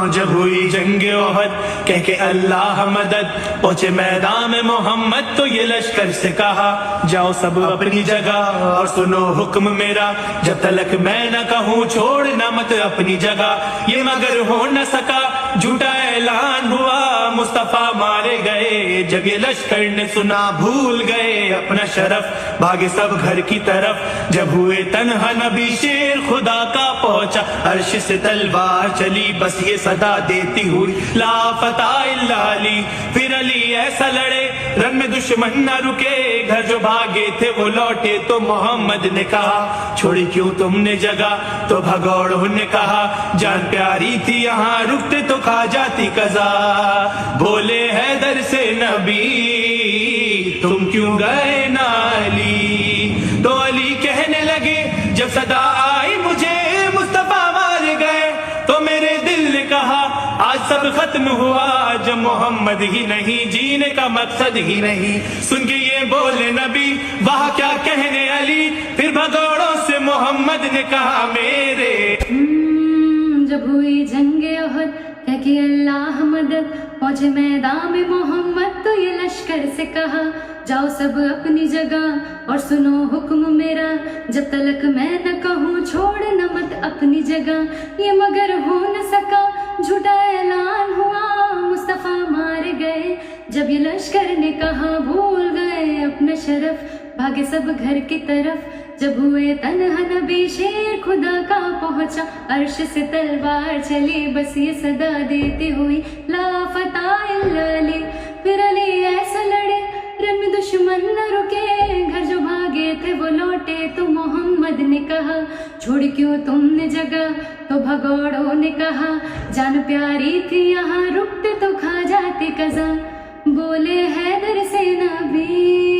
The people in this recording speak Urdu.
جب ہوئی جنگ احد کہہ کے اللہ مدد پہنچے میدان میں محمد تو یہ لشکر سے کہا جاؤ سب اپنی جگہ اور سنو حکم میرا جب تلک میں نہ کہوں چھوڑنا مت اپنی جگہ یہ مگر ہو نہ سکا جھوٹا اعلان ہوا مصطفیٰ مارے گئے جب یہ لشکر نے سنا بھول گئے اپنا شرف بھاگے سب گھر کی طرف جب ہوئے تنہا نبی شیر خدا کا پہنچا عرش سے تلوار چلی بس یہ صدا دیتی ہوئی لا فتح الا علی پھر علی ایسا لڑے رن میں دشمن نہ رکے گھر جو بھاگے تھے وہ لوٹے تو محمد نے کہا چھوڑی کیوں تم نے جگہ تو بھگوڑوں نے کہا جان پیاری تھی یہاں رکتے تو کھا جاتی قضا بولے حیدر سے نبی تم کیوں گئے نہ علی تو علی کہنے لگے جب صدا آئی مجھے مصطفیٰ مار گئے تو میرے دل نے کہا آج سب ختم ہوا جب محمد ہی نہیں جینے کا مقصد ہی نہیں سن کے یہ بولے نبی واہ کیا کہنے علی پھر بھگوڑوں سے محمد نے کہا میرے جب ہوئی جنگ احد کہہ کہ اللہ مدد پہنچے میدان میں محمد تو یہ لشکر سے کہا جاؤ سب اپنی جگہ اور سنو حکم میرا جب تلک میں نہ کہوں چھوڑنا مت اپنی جگہ یہ مگر ہو نہ سکا جھوٹا اعلان ہوا مصطفیٰ مارے گئے جب یہ لشکر نے کہا بھول گئے اپنا شرف بھاگے سب گھر کی طرف جب ہوئے تنہا نبی شیر خدا کا پہنچا عرش سے تلوار چلی بس یہ صدا دیتی ہوئی لا فتح الا علی پھر علی ایسا لڑے رن میں دشمن نہ رکے گھر جو بھاگے تھے وہ لوٹے تو محمد نے کہا چھوڑ کیوں تم نے جگہ تو بھگوڑوں نے کہا جان پیاری تھی یہاں رکتے تو کھا جاتے قضا بولے حیدر سے نبی